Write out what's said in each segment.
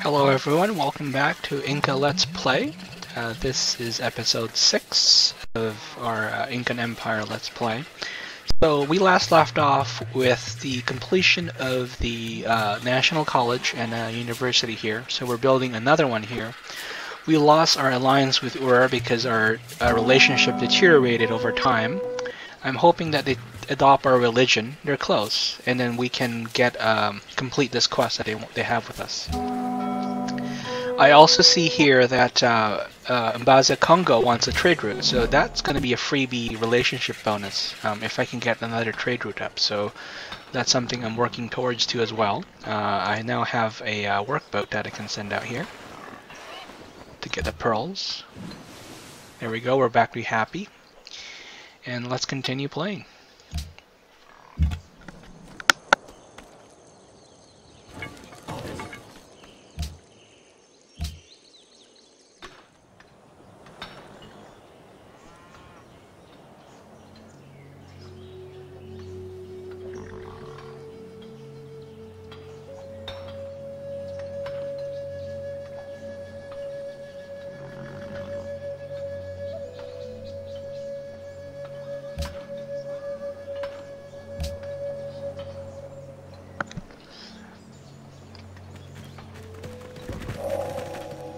Hello everyone, welcome back to Inca Let's Play. This is episode 6 of our Incan Empire Let's Play. So we last left off with the completion of the National College and University here, so we're building another one here. We lost our alliance with Ur because our relationship deteriorated over time. I'm hoping that they adopt our religion, they're close, and then we can get complete this quest that they have with us. I also see here that Mbaza Congo wants a trade route, so that's going to be a freebie relationship bonus if I can get another trade route up. So that's something I'm working towards too as well. I now have a workboat that I can send out here to get the pearls. There we go, we're back to be happy. And let's continue playing.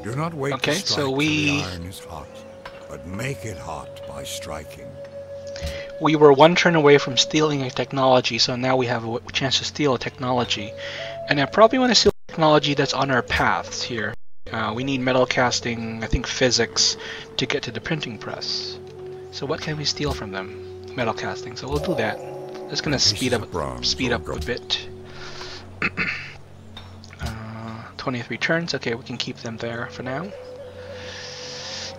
Do not wait Okay, to strike so till the iron is hot, but make it hot by striking. We were one turn away from stealing a technology, so now we have a chance to steal a technology. And I probably want to steal technology that's on our paths here. We need metal casting, I think physics, to get to the printing press. So what can we steal from them? Metal casting, so we'll do that. That's going to speed up a bit. 23 turns, okay, we can keep them there for now.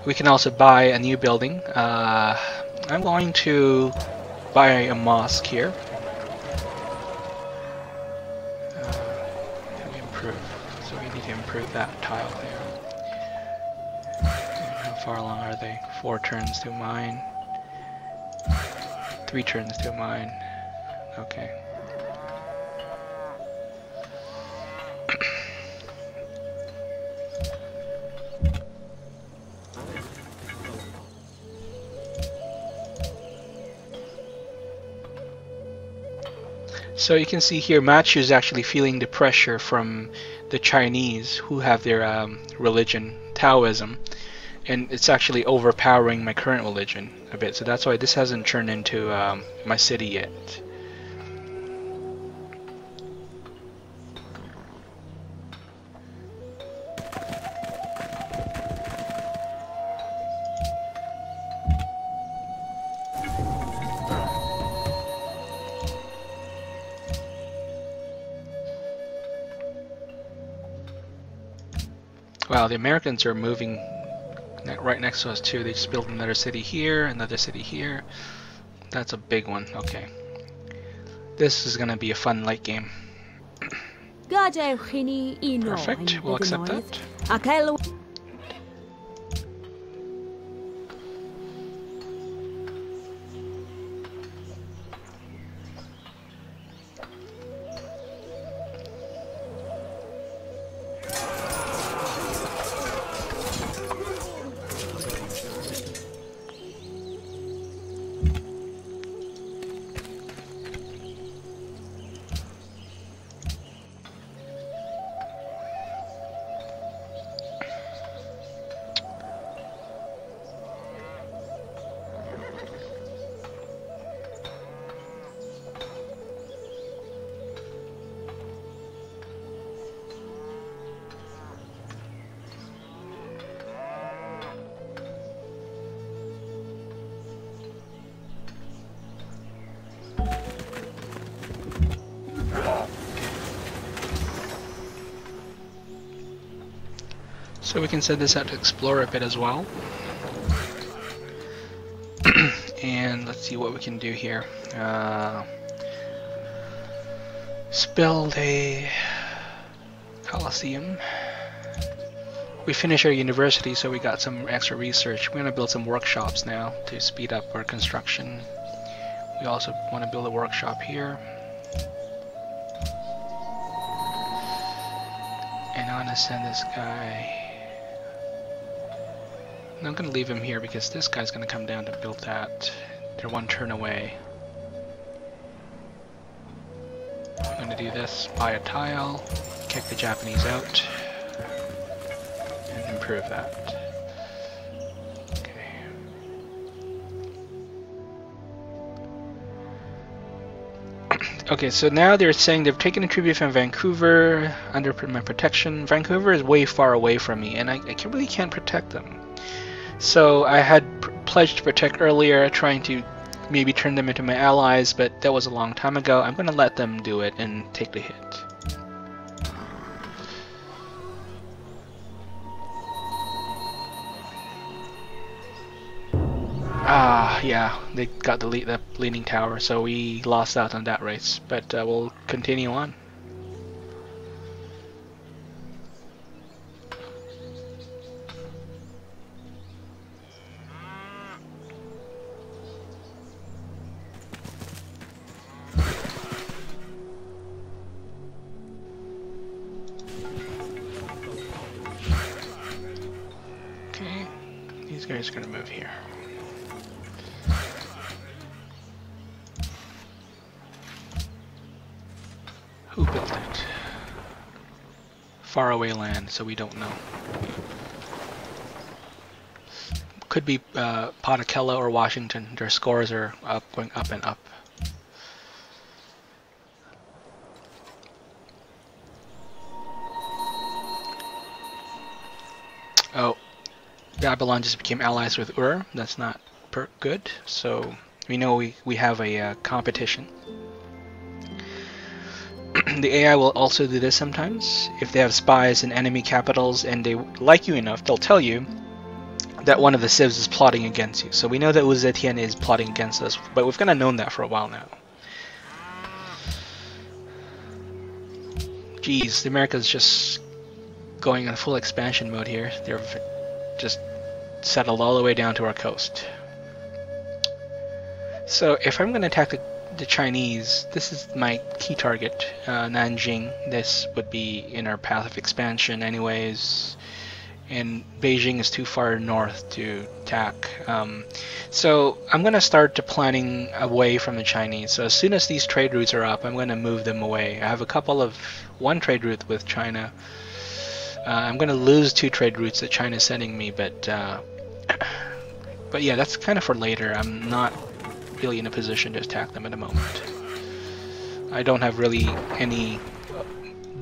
We can also buy a new building. I'm going to buy a mosque here. Can we improve? So we need to improve that tile there. How far along are they? 4 turns to mine. 3 turns to mine. Okay. So you can see here Machu is actually feeling the pressure from the Chinese who have their religion, Taoism, and it's actually overpowering my current religion a bit, so that's why this hasn't turned into my city yet. Wow, the Americans are moving right next to us too. They just built another city here, another city here. That's a big one. Okay. This is gonna be a fun late game. Perfect, we'll accept that. So we can send this out to explore a bit as well. And let's see what we can do here. Let's build a Coliseum. We finished our university, so we got some extra research. We're going to build some workshops now to speed up our construction. We also want to build a workshop here. And I'm gonna send this guy. I'm gonna leave him here because this guy's gonna come down to build that. They're one turn away. I'm gonna do this, buy a tile, kick the Japanese out, and improve that. Okay. Okay, so now they're saying they've taken a tribute from Vancouver under my protection. Vancouver is way far away from me, and I really can't protect them. So I had pledged to protect earlier, trying to maybe turn them into my allies, but that was a long time ago. I'm going to let them do it and take the hit. Ah, yeah, they got the Leaning Tower, so we lost out on that race, but we'll continue on. Okay, these guys are going to move here. Who built it? Faraway land, so we don't know. Could be Pocatello or Washington. Their scores are going up and up. Oh, Babylon just became allies with Ur. That's not good. So we know we have a competition. The AI will also do this sometimes. If they have spies in enemy capitals and they like you enough, they'll tell you that one of the civs is plotting against you. So we know that Wu Zetian is plotting against us, but we've kind of known that for a while now. Geez, the America's just going in full expansion mode here. They're just settled all the way down to our coast. So if I'm going to attack the Chinese, this is my key target, Nanjing. This would be in our path of expansion anyways, and Beijing is too far north to attack. So I'm going to start planning away from the Chinese. So as soon as these trade routes are up, I'm going to move them away. I have one trade route with China. I'm going to lose 2 trade routes that China is sending me, but yeah, that's kind of for later. I'm not really in a position to attack them at the moment. I don't have really any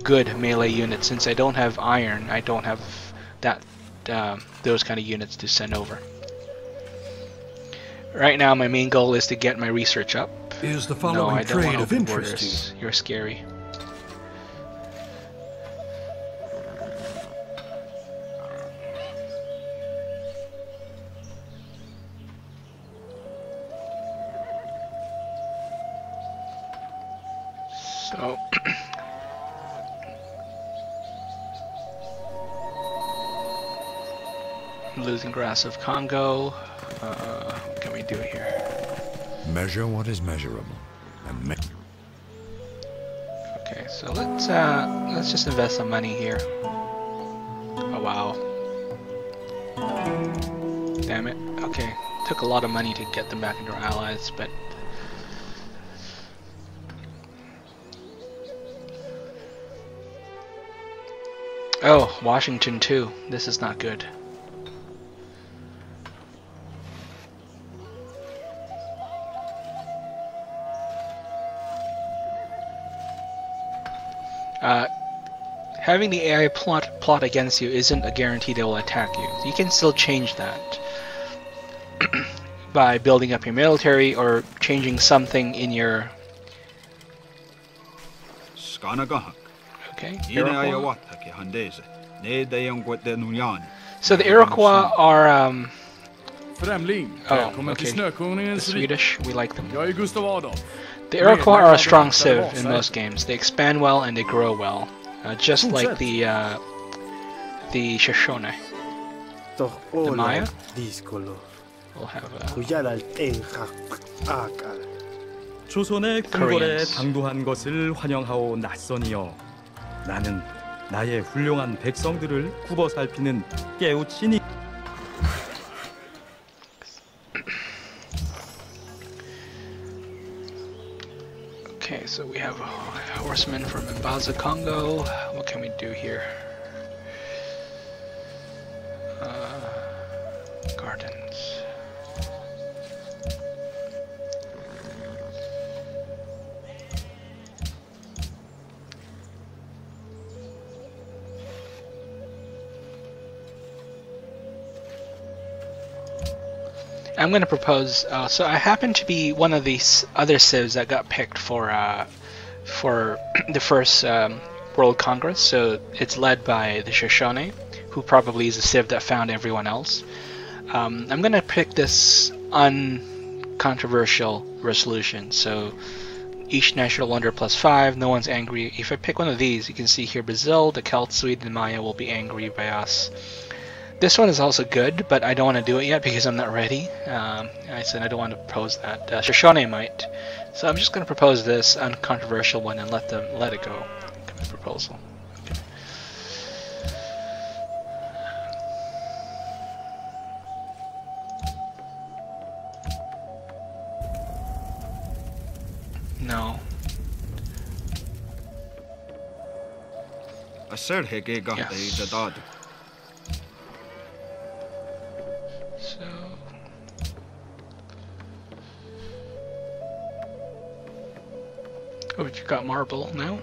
good melee units. Since I don't have iron, I don't have those kind of units to send over. Right now my main goal is to get my research up. Is the following trade of interest to you? You're scary. So losing grass of Congo. What can we do here? Measure what is measurable. And okay, so let's just invest some money here. Oh wow. Damn it. Okay. Took a lot of money to get them back into our allies, but oh, Washington too. This is not good. Having the AI plot against you isn't a guarantee they will attack you. You can still change that by building up your military or changing something in your... Okay, Iroquois. So the Iroquois are... oh, okay. The Swedish, we like them. The Iroquois are a strong civ in most games. They expand well and they grow well. Just like the Shoshone. The Maya will have 조선의 궁궐에 Koreans. 당도한 것을 환영하오 낯선이여 나는 나의 훌륭한 백성들을 굽어 살피는 깨우치니. Okay, so we have a horseman from Mbaza, Congo. What can we do here? Gardens. I'm going to propose. So I happen to be one of these other civs that got picked for the first World Congress. So it's led by the Shoshone, who probably is a civ that found everyone else. I'm going to pick this uncontroversial resolution. So each national wonder +5. No one's angry. If I pick one of these, you can see here Brazil, the Celts, Sweden, and Maya will be angry by us. This one is also good, but I don't want to do it yet because I'm not ready. I said I don't want to propose that. Shoshone might. So I'm just going to propose this uncontroversial one and let it go. Give me a proposal. Okay. No. Yes. So oh, you got marble now?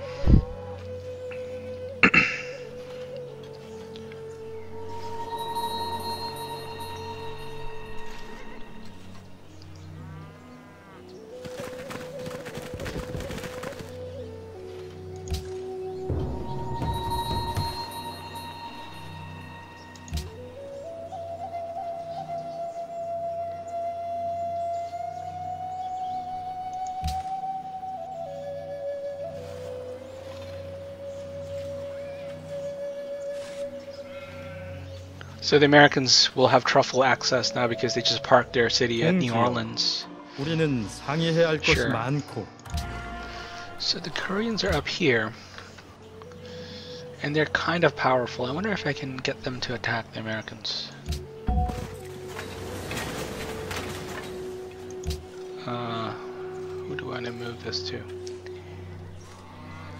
So the Americans will have truffle access now because they just parked their city at New Orleans. 우리는 상의해야 할 것이 많고. So the Koreans are up here, and they're kind of powerful. I wonder if I can get them to attack the Americans. Who do I want to move this to?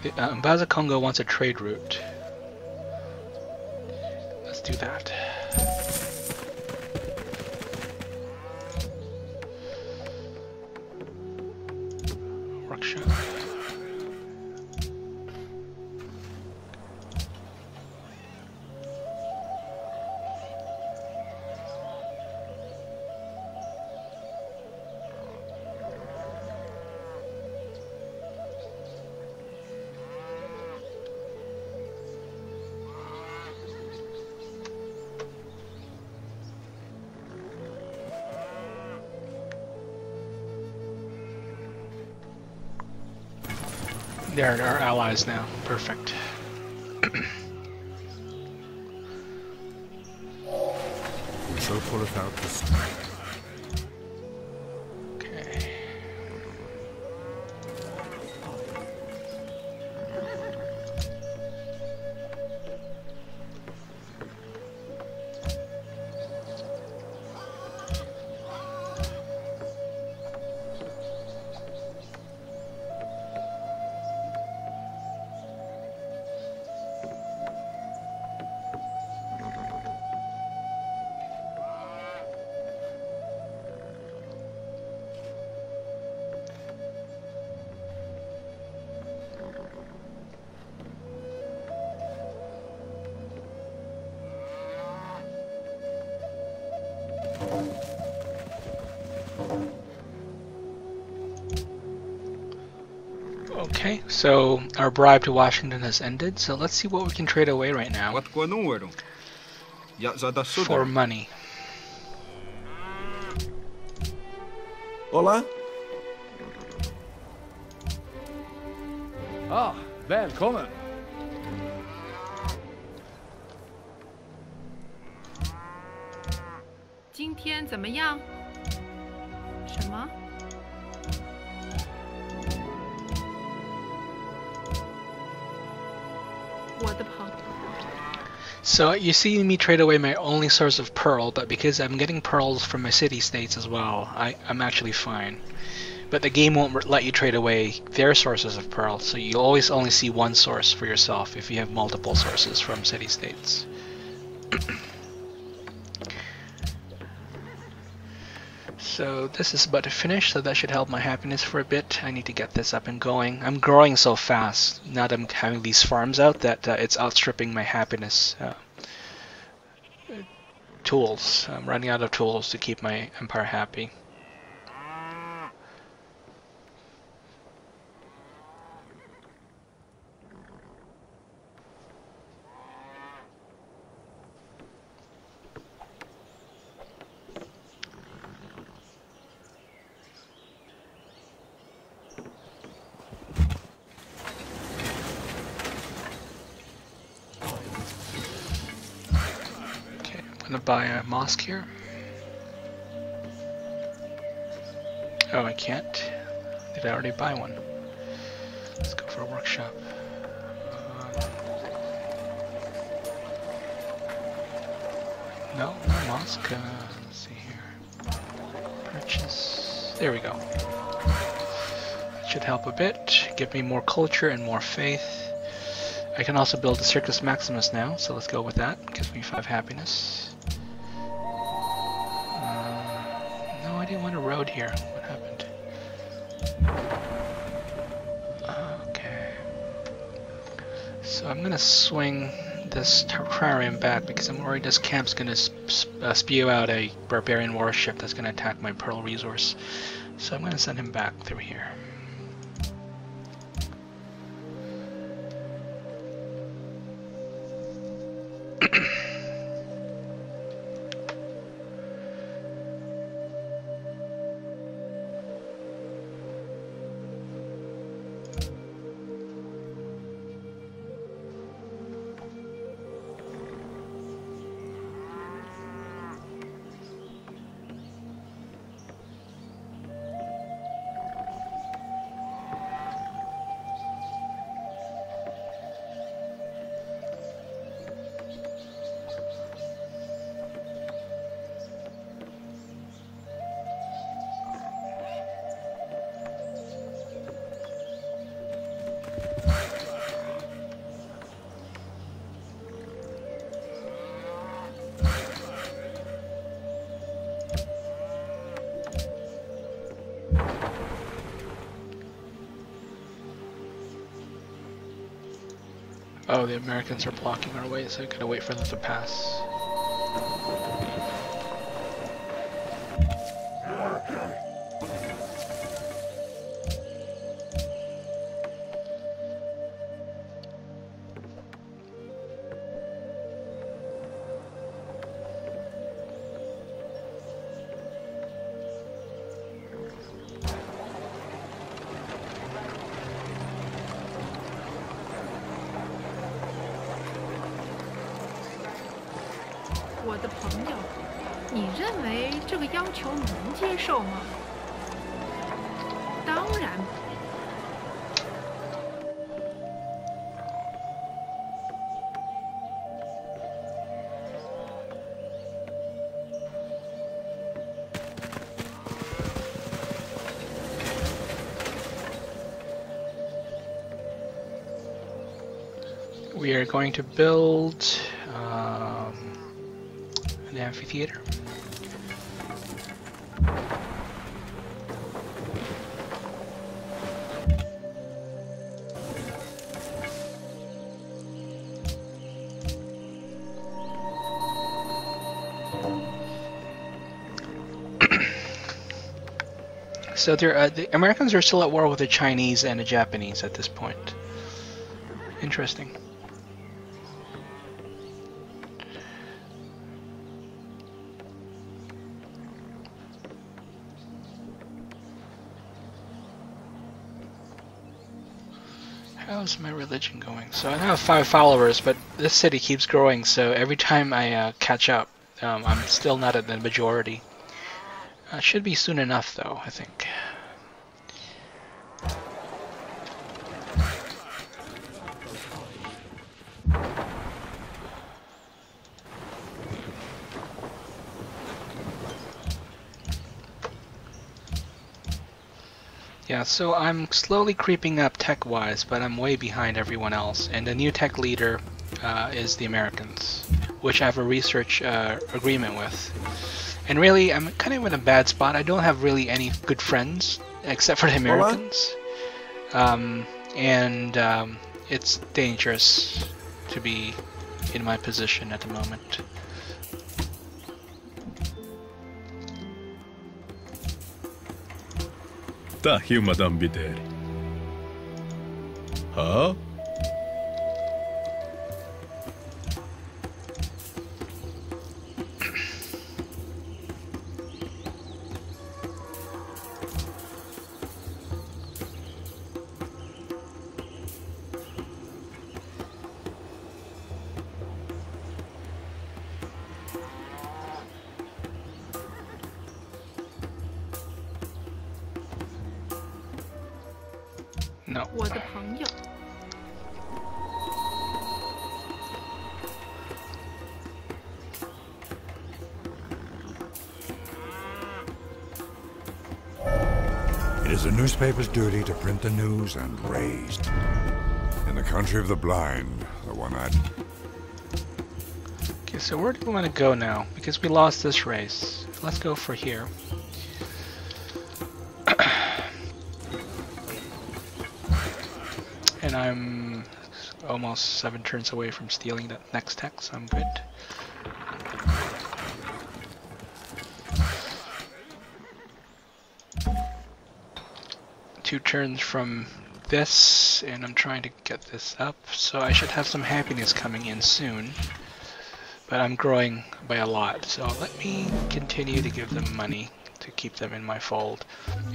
Mbaza Congo wants a trade route. Let's do that. Workshop. They're our allies now. Perfect. We shall pull it out this time. Okay. Okay, so our bribe to Washington has ended, so let's see what we can trade away right now for money. Hola? Ah, välkommen. 今天怎么样？什么？我的朋 So you see me trade away my only source of pearl, but because I'm getting pearls from my city-states as well, I'm actually fine. But the game won't let you trade away their sources of pearl, so you always only see one source for yourself if you have multiple sources from city-states. So this is about to finish, so that should help my happiness for a bit. I need to get this up and going. I'm growing so fast now that I'm having these farms out that it's outstripping my happiness tools. I'm running out of tools to keep my empire happy. I'm gonna buy a mosque here. Oh, I can't. Did I already buy one? Let's go for a workshop. No mosque. Let's see here. Purchase. There we go. That should help a bit. Give me more culture and more faith. I can also build a Circus Maximus now, so let's go with that. Gives me 5 happiness. No, I didn't want a road here. What happened? Okay. So I'm gonna swing this terrarium back because I'm worried this camp's gonna spew out a barbarian warship that's gonna attack my pearl resource. So I'm gonna send him back through here. Oh, the Americans are blocking our way, so I gotta wait for them to pass. We are going to build an amphitheater. So the Americans are still at war with the Chinese and the Japanese at this point. Interesting. How's my religion going? So I now have 5 followers, but this city keeps growing, so every time I catch up, I'm still not at the majority. Should be soon enough, though, I think. Yeah, so I'm slowly creeping up tech-wise, but I'm way behind everyone else. And the new tech leader is the Americans, which I have a research agreement with. And really, I'm kind of in a bad spot. I don't have really any good friends, except for the Americans. It's dangerous to be in my position at the moment. Thank you, Madame Bideri. Huh? No. 我的朋友。 It is a newspaper's duty to print the news and raise. In the country of the blind, the one-eyed. Okay, so where do we want to go now? Because we lost this race. Let's go for here. And I'm almost 7 turns away from stealing that next tech, so I'm good. Two turns from this, and I'm trying to get this up, so I should have some happiness coming in soon. But I'm growing by a lot, so let me continue to give them money to keep them in my fold.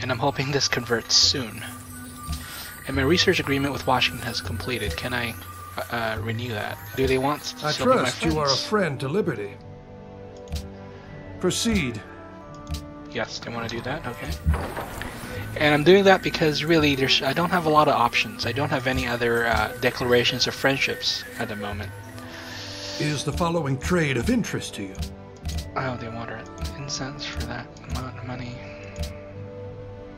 And I'm hoping this converts soon. And my research agreement with Washington has completed. Can I renew that? Do they want to I still be my trust you are a friends? friend to liberty. Proceed. Yes, they want to do that? Okay. And I'm doing that because really I don't have a lot of options. I don't have any other declarations of friendships at the moment. Is the following trade of interest to you? Oh, they want incense for that amount of money.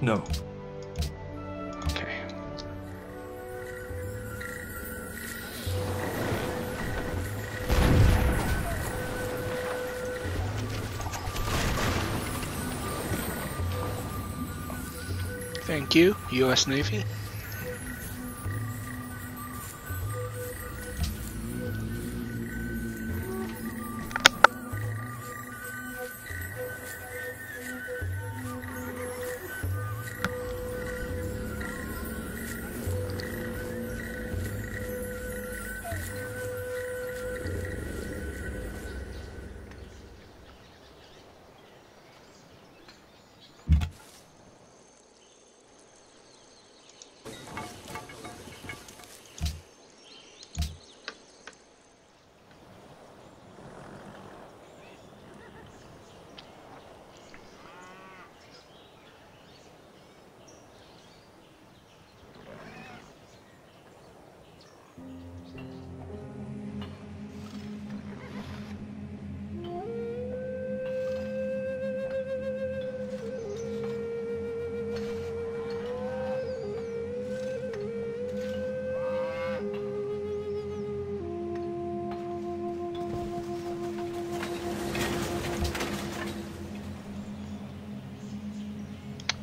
No. Okay. Thank you, U.S. Navy.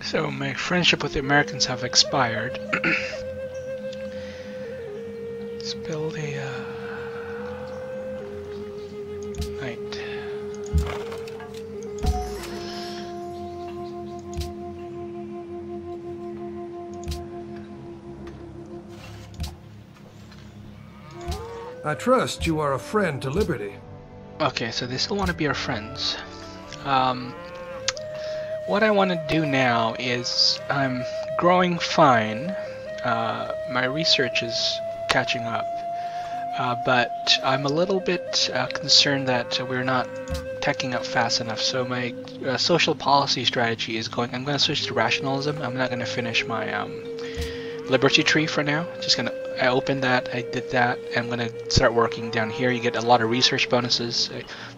So my friendship with the Americans have expired. Let's build a knight. I trust you are a friend to liberty. Okay, so they still want to be our friends. What I want to do now is I'm growing fine. My research is catching up, but I'm a little bit concerned that we're not teching up fast enough. So my social policy strategy is going. I'm going to switch to rationalism. I'm not going to finish my liberty tree for now. I opened that, I did that, I'm going to start working down here. You get a lot of research bonuses.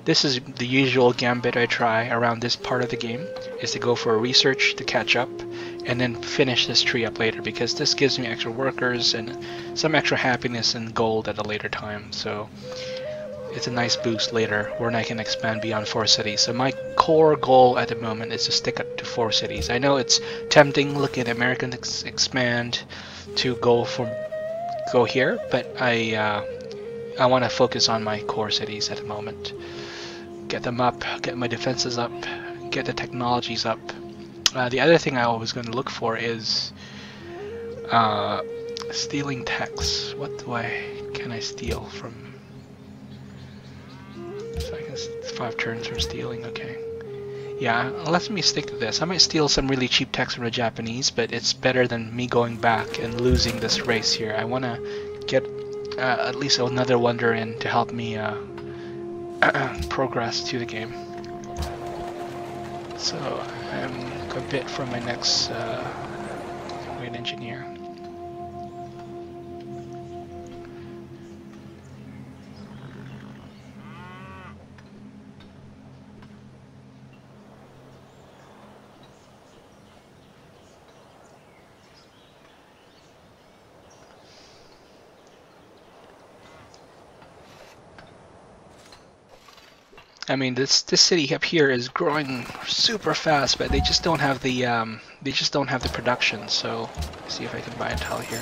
This is the usual gambit I try around this part of the game, is to go for a research to catch up, and then finish this tree up later, because this gives me extra workers and some extra happiness and gold at a later time. So it's a nice boost later when I can expand beyond 4 cities. So my core goal at the moment is to stick up to 4 cities. I know it's tempting looking at American expand to go here, but I want to focus on my core cities at the moment. Get them up, get my defenses up, get the technologies up. The other thing I was going to look for is stealing techs. What can I steal from? So I can 5 turns from stealing. Okay. Yeah, let me stick to this. I might steal some really cheap techs from the Japanese, but it's better than me going back and losing this race here. I want to get at least another wonder in to help me progress to the game. So I'm a bit for my next great engineer. I mean, this city up here is growing super fast, but they just don't have the production. So let's see if I can buy a tile here.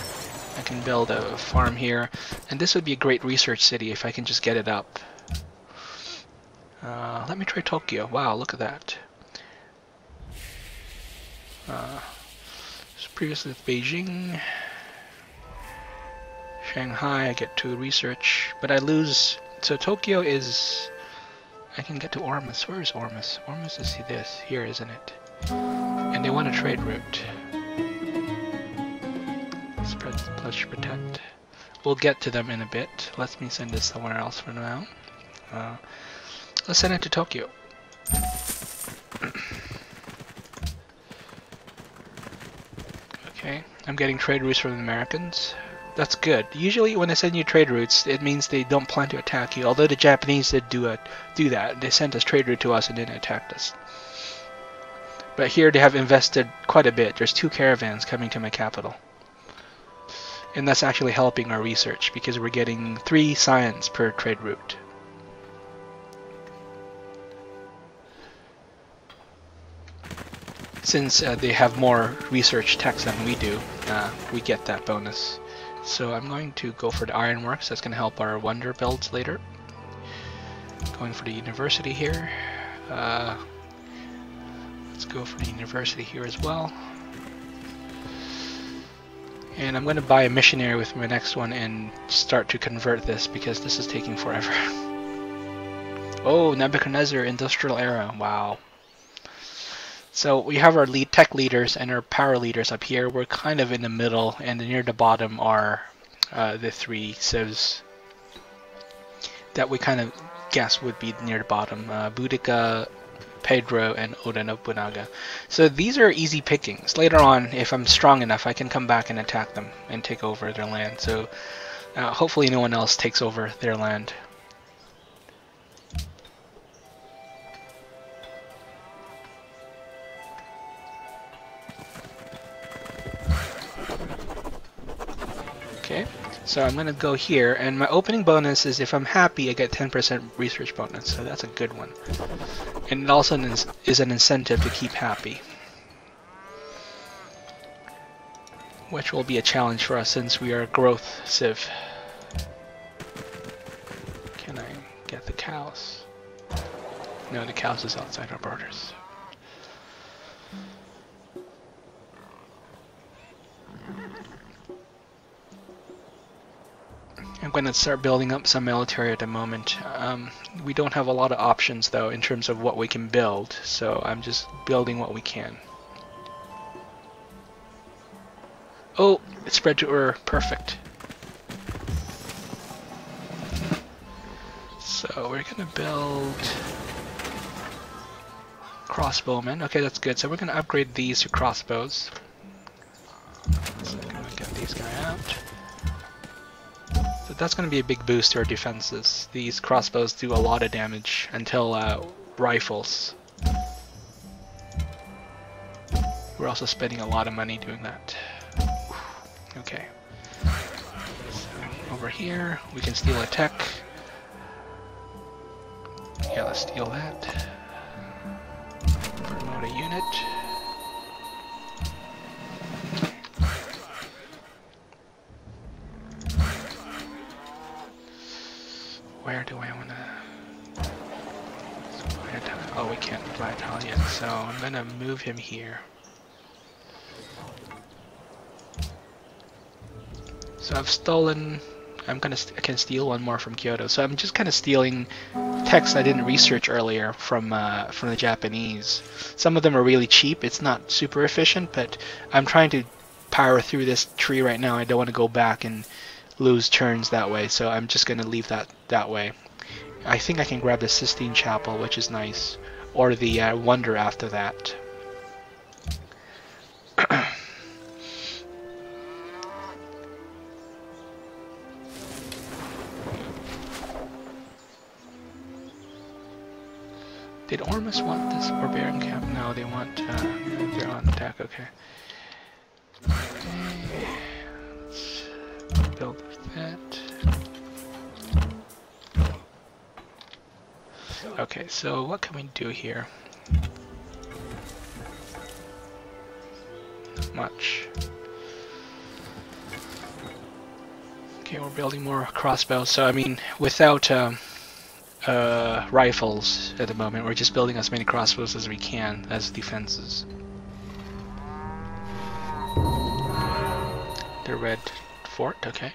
I can build a farm here, and this would be a great research city if I can just get it up. Let me try Tokyo. Wow, look at that. So previously with Beijing, Shanghai, I get 2 research, but I lose. So Tokyo is. I can get to Ormus. Where is Ormus? Ormus is this. Here, isn't it? And they want a trade route. Spread, pledge, protect. We'll get to them in a bit. Let me send this somewhere else for now. Let's send it to Tokyo. Okay, I'm getting trade routes from the Americans. That's good. Usually when they send you trade routes, it means they don't plan to attack you. Although the Japanese did do that. They sent us trade route to us and then attacked us. But here they have invested quite a bit. There's 2 caravans coming to my capital. And that's actually helping our research because we're getting 3 science per trade route. Since they have more research techs than we do, we get that bonus. So I'm going to go for the ironworks. That's going to help our wonder builds later. Going for the university here. Let's go for the university here as well. And I'm going to buy a missionary with my next one and start to convert this because this is taking forever. Oh, Nebuchadnezzar Industrial Era. Wow. So we have our tech leaders and our power leaders up here. We're kind of in the middle, and near the bottom are the 3 civs that we kind of guess would be near the bottom. Boudica, Pedro, and Oda Nobunaga. So these are easy pickings. Later on, if I'm strong enough, I can come back and attack them and take over their land. So hopefully no one else takes over their land. Okay, so I'm going to go here, and my opening bonus is if I'm happy, I get 10% research bonus, so that's a good one. And it also is an incentive to keep happy, which will be a challenge for us since we are a growth civ. Can I get the cows? No, the cows is outside our borders. I'm going to start building up some military at the moment. We don't have a lot of options though in terms of what we can build, so I'm just building what we can. Oh, it spread to Ur. Perfect. So we're going to build crossbowmen. Okay, that's good. So we're going to upgrade these to crossbows. So I'm going to get these guys out. So that's going to be a big boost to our defenses. These crossbows do a lot of damage until rifles. We're also spending a lot of money doing that. Okay. So over here, we can steal a tech. Yeah, let's steal that. Promote a unit. Where do I want to... Oh, we can't fly a tile yet, so I'm going to move him here. So I've stolen... I can steal one more from Kyoto. So I'm just kind of stealing texts I didn't research earlier from the Japanese. Some of them are really cheap. It's not super efficient, but I'm trying to power through this tree right now. I don't want to go back and lose turns that way, so I'm just going to leave that way. I think I can grab the Sistine Chapel, which is nice, or the Wonder after that. Did Ormus want this barbarian camp? No, they want they're on attack. Okay. Let's build that. Okay, so what can we do here? Not much. Okay, we're building more crossbows. So I mean, without rifles at the moment, we're just building as many crossbows as we can as defenses. The red fort, okay.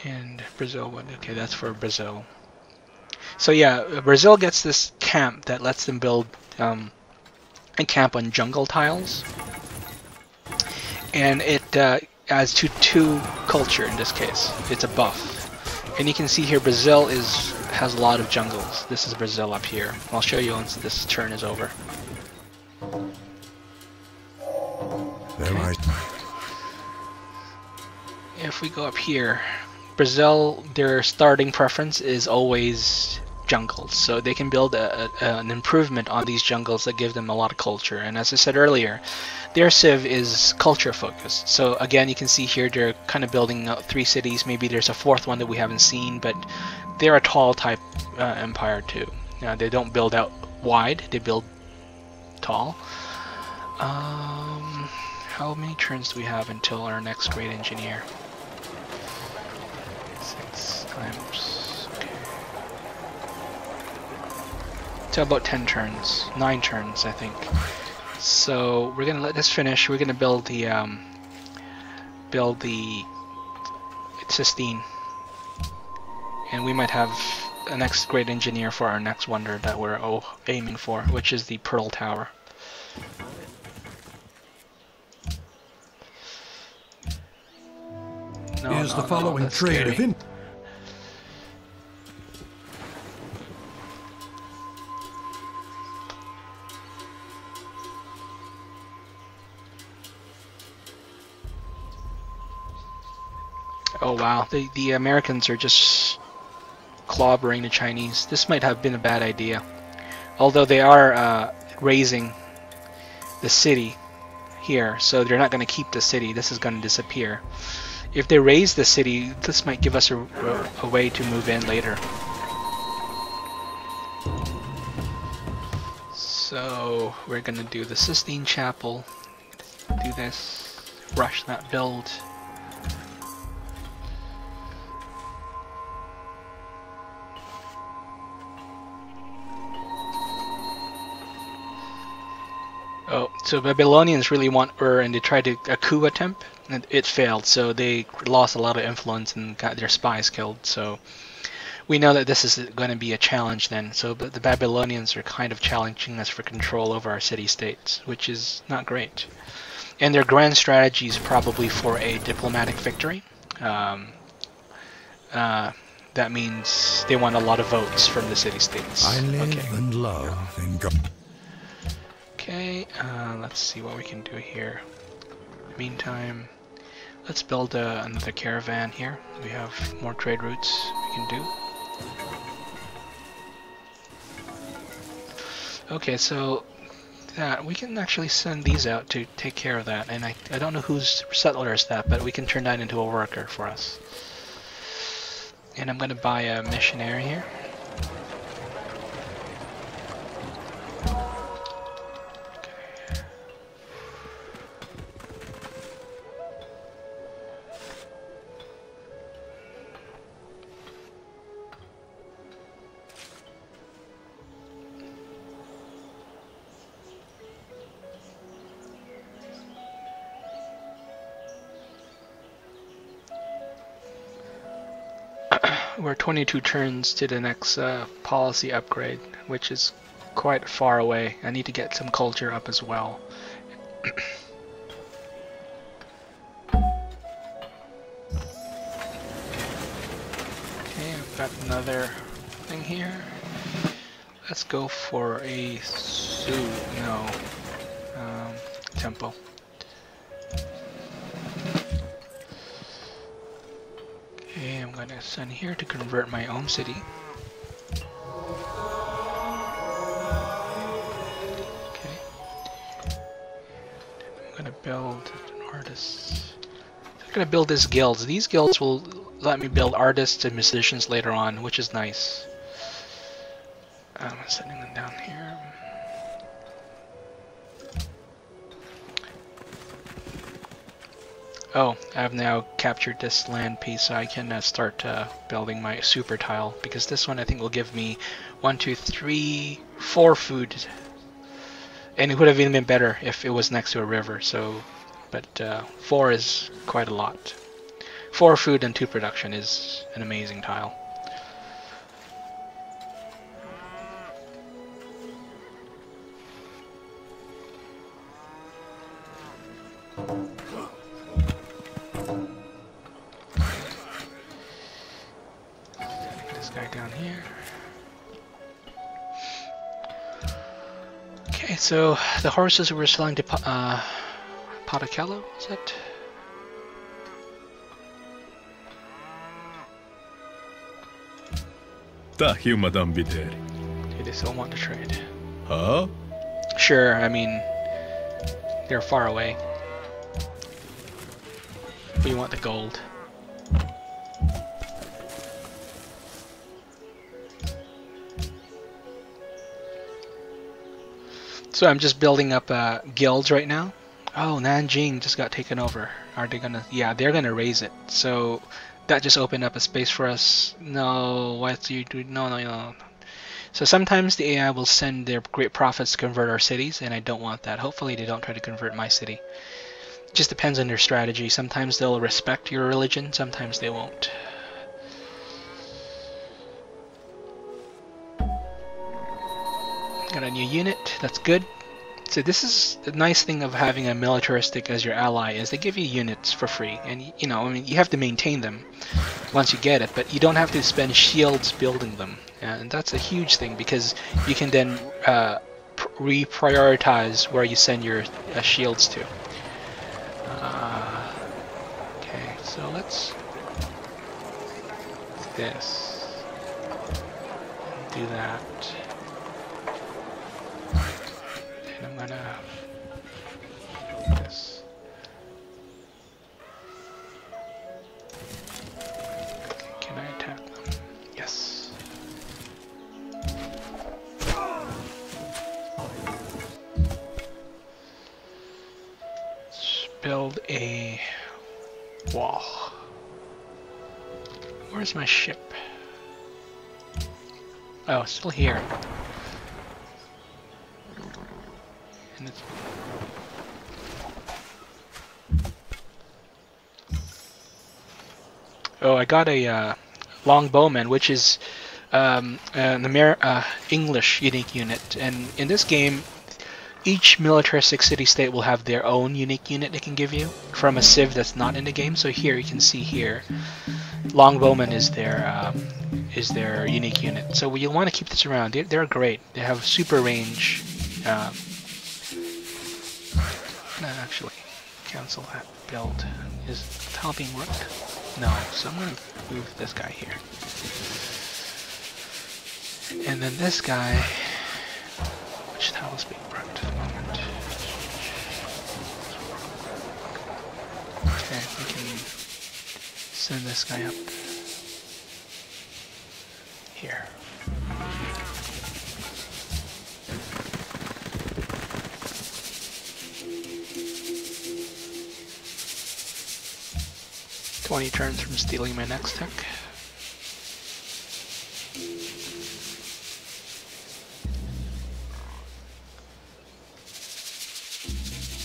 And Brazil one, okay, that's for Brazil. So yeah, Brazil gets this camp that lets them build a camp on jungle tiles, and it adds to 2 culture in this case. It's a buff. And you can see here Brazil has a lot of jungles. This is Brazil up here. I'll show you once this turn is over. Okay. If we go up here, Brazil, their starting preference is always jungles, so they can build an improvement on these jungles that give them a lot of culture. And as I said earlier, their civ is culture focused. So again, you can see here they're kind of building out 3 cities. Maybe there's a 4th one that we haven't seen, but they're a tall type empire too. They don't build out wide, they build tall. How many turns do we have until our next great engineer? 6 times. Okay. So about 10 turns, 9 turns, I think. So we're gonna let this finish. We're gonna build the Sistine, and we might have a next great engineer for our next wonder that we're aiming for, which is the Pearl Tower. Is the following trade of Inca? Oh wow, the Americans are just clobbering the Chinese. This might have been a bad idea. Although they are raising the city here, so they're not going to keep the city. This is going to disappear. If they raise the city, this might give us a way to move in later. So we're going to do the Sistine Chapel. Do this. Rush that build. Oh, so Babylonians really want Ur, and they tried a coup attempt, and it failed, so they lost a lot of influence and got their spies killed. So we know that this is going to be a challenge then. So the Babylonians are kind of challenging us for control over our city-states, which is not great. And their grand strategy is probably for a diplomatic victory. That means they want a lot of votes from the city-states. I live and love in God. Okay, let's see what we can do here. Meantime, let's build another caravan here. We have more trade routes we can do. Okay, so that we can actually send these out to take care of that, and I don't know whose settler is that, but we can turn that into a worker for us. And I'm gonna buy a missionary here. We're 22 turns to the next policy upgrade, which is quite far away. I need to get some culture up as well. Okay, I've got another thing here. Let's go for a temple. Okay, I'm gonna send here to convert my own city. Okay. I'm gonna build an artist. I'm gonna build these guilds. These guilds will let me build artists and musicians later on, which is nice. I'm sending them down here. Oh, I've now captured this land piece, so I can start building my super tile, because this one I think will give me 1, 2, 3, 4 food. And it would have even been better if it was next to a river, so, but 4 is quite a lot. 4 food and 2 production is an amazing tile. Down here. Okay, so the horses we were selling to Patakello, is it? Tahi, Madame Bideri. Okay, they still want to trade. Huh? Sure, I mean, they're far away. We want the gold. So I'm just building up guilds right now. Oh, Nanjing just got taken over. Are they gonna? Yeah, they're gonna raise it. So that just opened up a space for us. No, what do you do? No, no, no. So sometimes the AI will send their great prophets to convert our cities, and I don't want that. Hopefully they don't try to convert my city. It just depends on their strategy. Sometimes they'll respect your religion, sometimes they won't. Got a new unit, that's good. So this is the nice thing of having a militaristic as your ally, is they give you units for free, and you know, I mean, you have to maintain them once you get it, but you don't have to spend shields building them, and that's a huge thing because you can then reprioritize where you send your shields to. Okay, so let's do this, do that. I'm gonna do this. Can I attack them? Yes. Let's build a wall. Where's my ship? Oh, it's still here. Oh, I got a longbowman, which is an English unique unit, and in this game, each militaristic city-state will have their own unique unit they can give you from a civ that's not in the game. So here you can see here, longbowman is their unique unit. So you'll want to keep this around. They're great. They have super range. Actually, cancel that build. Is tile being worked? No, so I'm going to move this guy here. And then this guy, which next house being burnt at the moment? Okay, we can send this guy up here. "20 turns from stealing my next tech."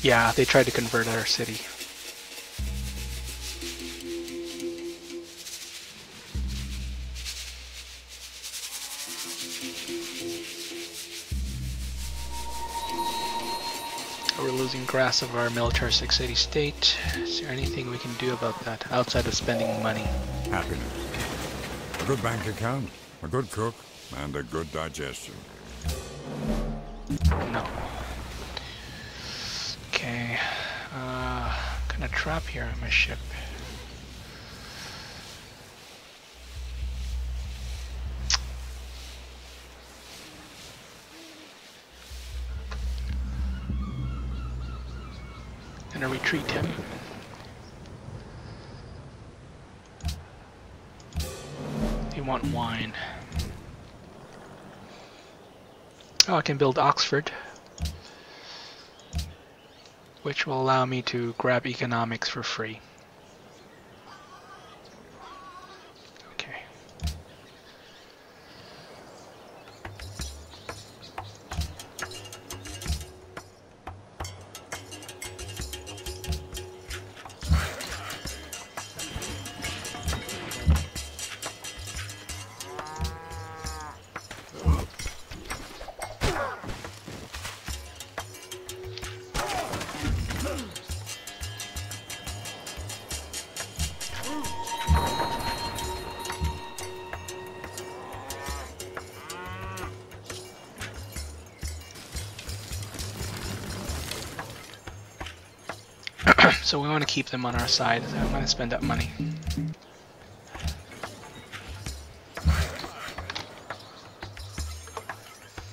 Yeah, they tried to convert our city. We're losing grasp of our militaristic city-state. Is there anything we can do about that outside of spending money? Happiness. A good bank account, a good cook, and a good digestion. No. Okay. Kind of trap here on my ship. Gonna retreat him. They want wine. Oh, I can build Oxford, which will allow me to grab economics for free. Okay. So we want to keep them on our side. So I'm going to spend that money.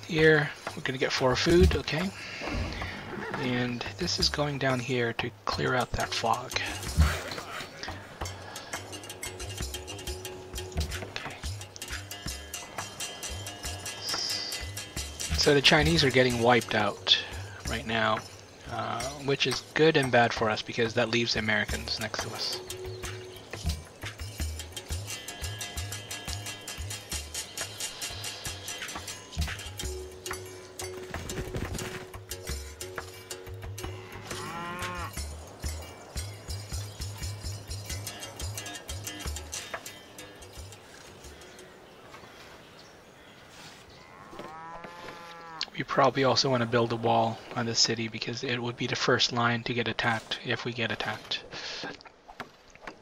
Here, we're going to get 4 food, okay. And this is going down here to clear out that fog. Okay. So the Chinese are getting wiped out right now. Which is good and bad for us because that leaves the Americans next to us. We probably also want to build a wall on the city because it would be the first line to get attacked if we get attacked.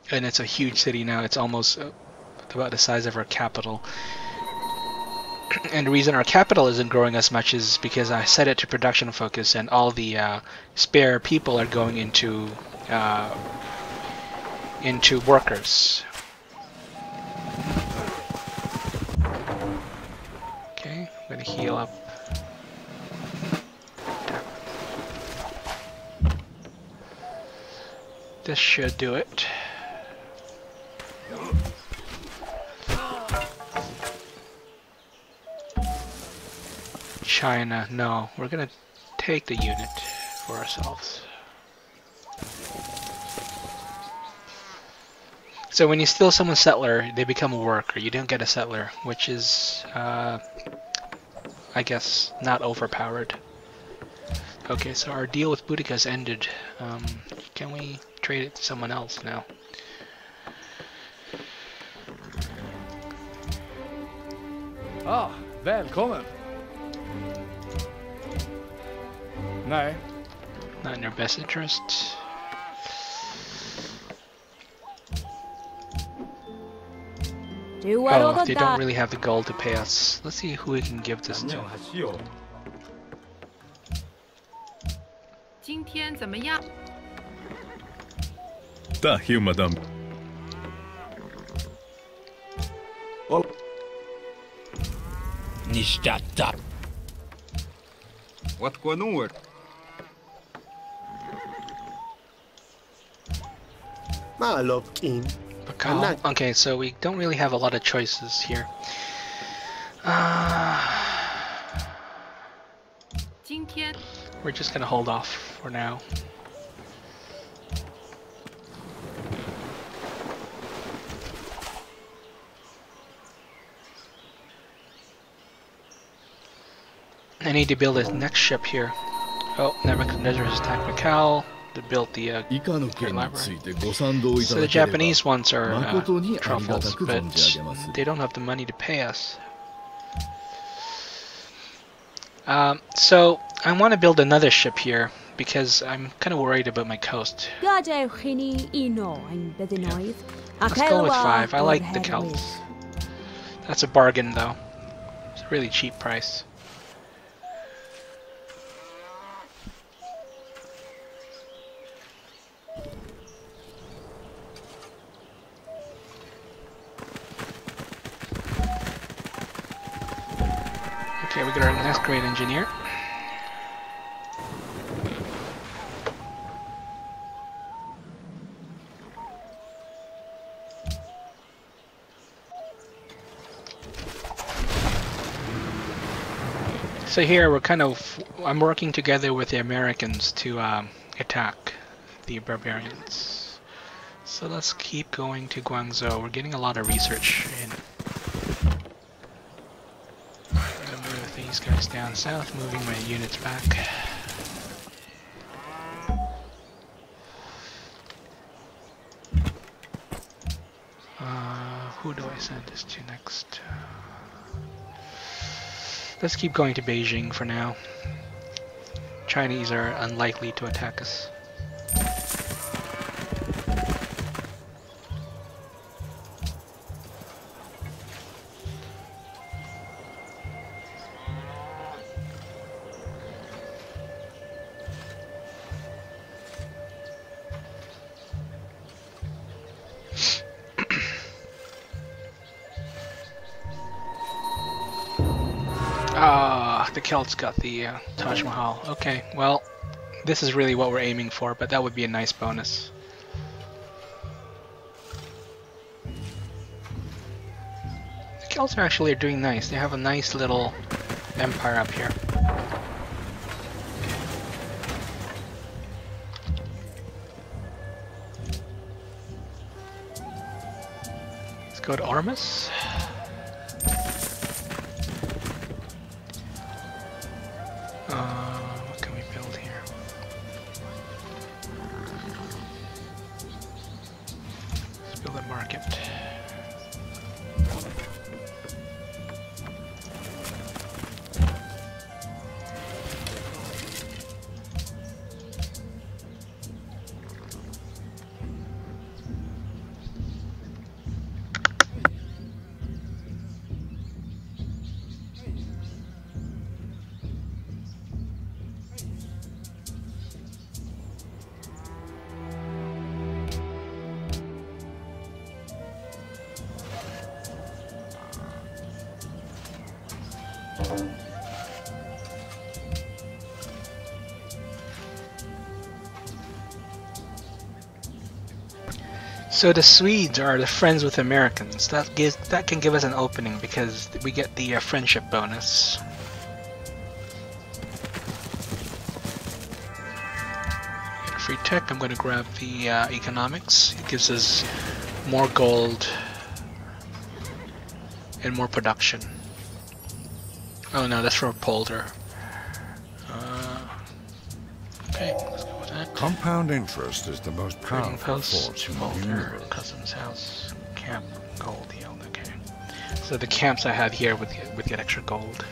And it's a huge city now. It's almost about the size of our capital. And the reason our capital isn't growing as much is because I set it to production focus and all the spare people are going into workers. Okay, I'm going to heal up. This should do it. China, no. We're gonna take the unit for ourselves. So when you steal someone's settler, they become a worker. You don't get a settler, which is, I guess, not overpowered. Okay, so our deal with Boudica has ended. Can we trade it to someone else now? Ah, välkommen! Nej. Not in their best interest. Oh, they don't really have the gold to pay us. Let's see who we can give this to. 안녕하시오. 今天怎么样？ Thank you, madam. What quanur? Bakal. Okay, so we don't really have a lot of choices here. 今天 We're just gonna hold off for now. I need to build a next ship here. Oh, Nebuchadnezzar has attacked Macau to build the 以下の件についてご賛同いた So だ the ければ Japanese ones are 誠にありがた truffles, く but 存じ上げます they don't have the money to pay us. So I want to build another ship here because I'm kind of worried about my coast. Let's go with 5. I like the Celts. That's a bargain though. It's a really cheap price. Okay, we got our next great engineer. So here we're I'm working together with the Americans to attack the barbarians. So let's keep going to Guangzhou. We're getting a lot of research in. I'm gonna move these guys down south, moving my units back. Who do I send this to next? Let's keep going to Beijing for now. Chinese are unlikely to attack us. The Celts got the Taj Mahal. Okay, well, this is really what we're aiming for, but that would be a nice bonus. The Celts are doing nice. They have a nice little empire up here. Let's go to Ormus. What can we build here? Let's build a market. So the Swedes are the friends with Americans. That can give us an opening because we get the friendship bonus. Free tech. I'm going to grab the economics. It gives us more gold and more production. Oh no, that's for Polder. Okay, let's go with that. Compound interest is the most Trading powerful post, force in the Polder, universe. Customs house, camp, gold yield. Okay, so the camps I have here would get extra gold.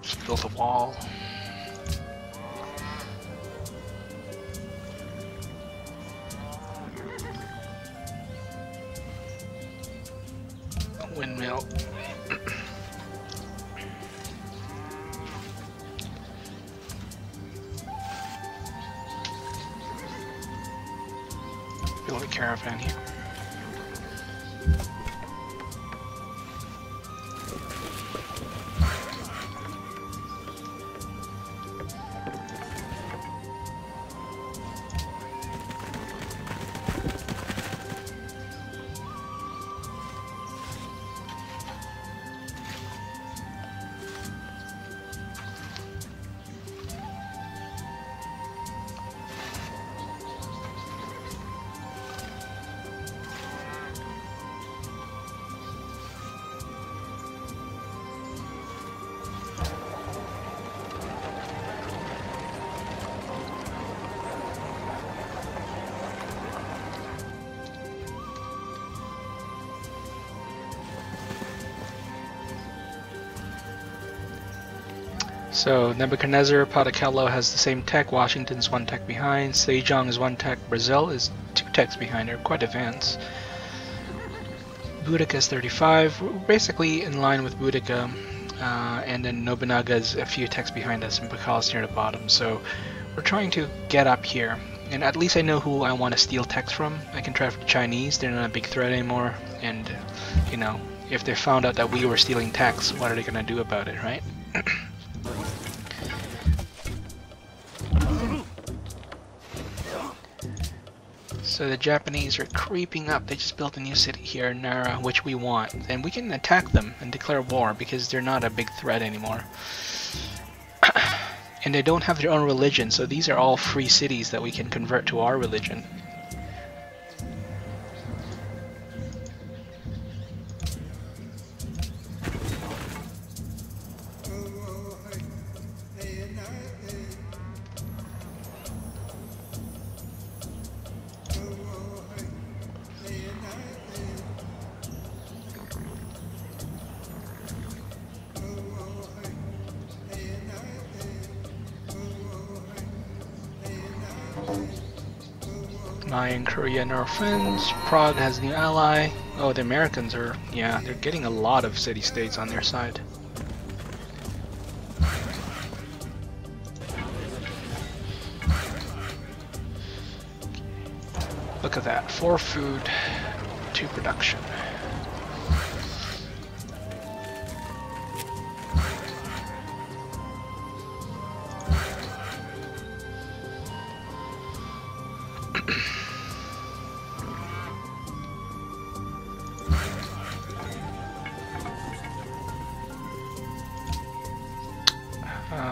Just build a wall. Windmill. Build a caravan here. So Nebuchadnezzar, Patakello has the same tech, Washington's 1 tech behind, Sejong is 1 tech, Brazil is 2 techs behind, they're quite advanced. Boudica is 35, we're basically in line with Boudica, and then Nobunaga is a few techs behind us and Bakal's near the bottom, so we're trying to get up here. And at least I know who I want to steal techs from. I can try for the Chinese, they're not a big threat anymore, and you know, if they found out that we were stealing techs, what are they gonna do about it, right? So the Japanese are creeping up. They just built a new city here, Nara, which we want. And we can attack them and declare war because they're not a big threat anymore. And they don't have their own religion, so these are all free cities that we can convert to our religion. Mayan, Korea, and our friends. Prague has a new ally. Oh, the Americans are, yeah, they're getting a lot of city-states on their side. Look at that, 4 food, 2 production.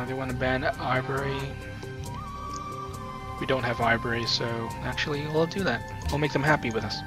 They want to ban ivory. We don't have ivory, so actually we'll do that. We'll make them happy with us.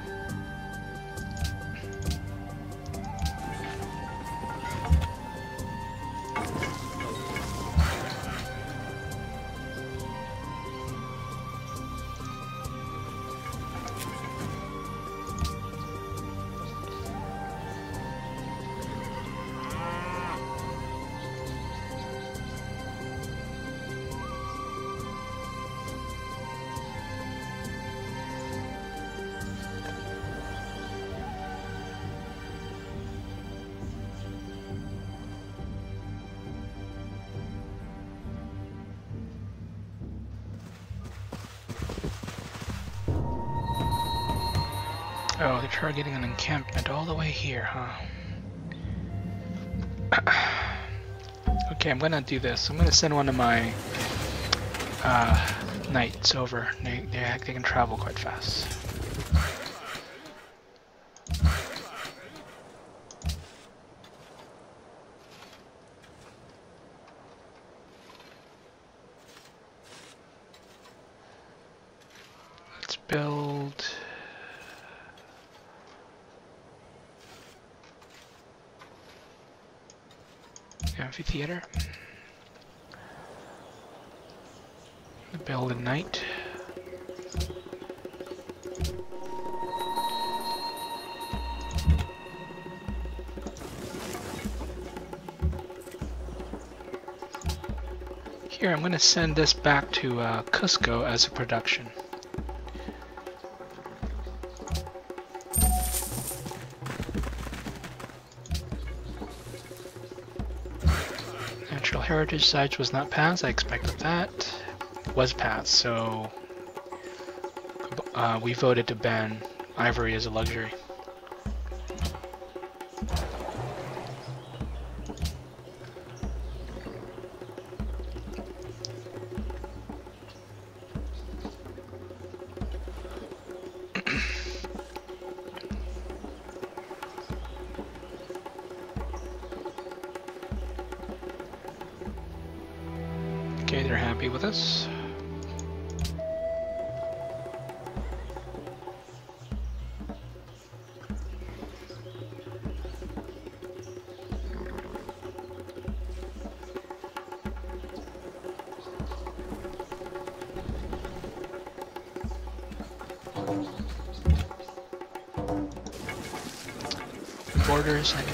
Oh, they're targeting an encampment all the way here, huh? Okay, I'm gonna do this. I'm gonna send one of my knights over. They can travel quite fast. Let's build... amphitheater. Build a knight. Here, I'm going to send this back to Cusco as a production. Natural heritage sites was not passed. I expected that. It was passed, so we voted to ban ivory as a luxury. Okay, they're happy with us. Borders, I did.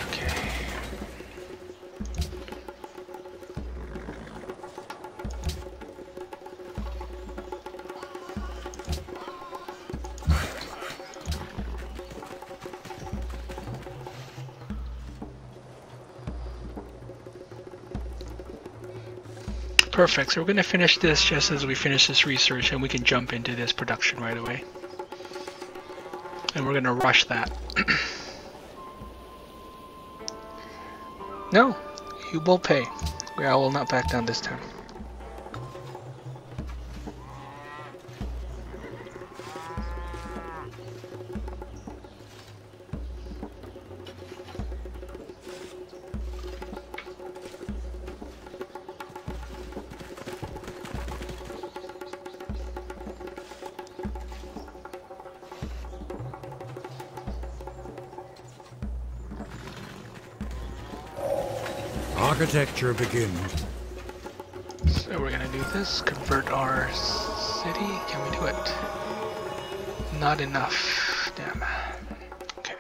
Okay. Perfect. So we're going to finish this just as we finish this research, and we can jump into this production right away. And we're going to rush that. No, you will pay. I will not back down this time. Architecture begins. So we're gonna do this, convert our city. Can we do it? Not enough. Damn. Okay.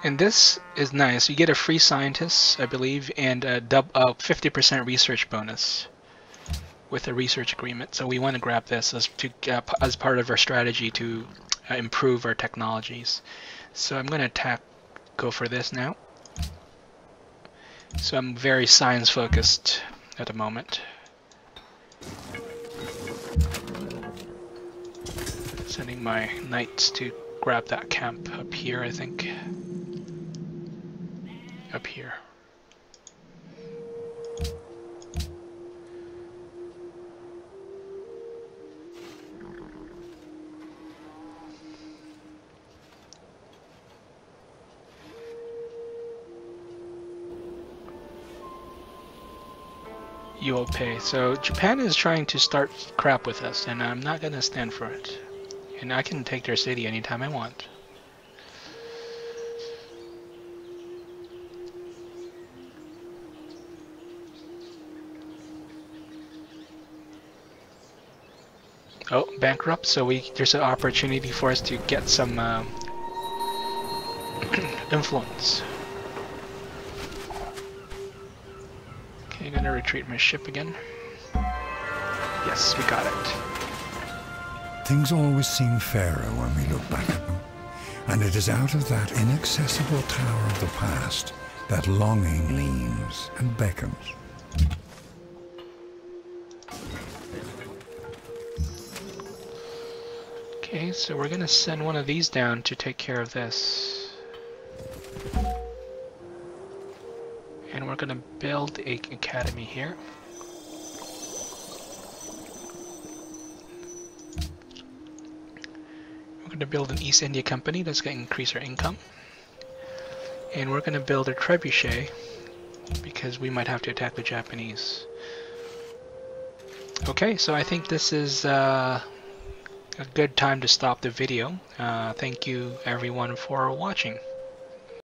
And this is nice. You get a free scientist, I believe, and a 50% research bonus with a research agreement. So we want to grab this as part of our strategy to improve our technologies. So I'm going to go for this now. So I'm very science focused at the moment. Sending my knights to grab that camp up here, I think. Up here. You will pay. So Japan is trying to start crap with us, and I'm not gonna stand for it. And I can take their city anytime I want. Oh, bankrupt. So there's an opportunity for us to get some influence. Okay, I'm gonna retreat my ship again. Yes, we got it. Things always seem fairer when we look back at them. And it is out of that inaccessible tower of the past that longing leans and beckons. Okay, so we're gonna send one of these down to take care of this. And we're gonna build an academy here. We're gonna build an East India Company that's gonna increase our income. And we're gonna build a trebuchet because we might have to attack the Japanese. Okay, so I think this is a good time to stop the video. Thank you everyone for watching.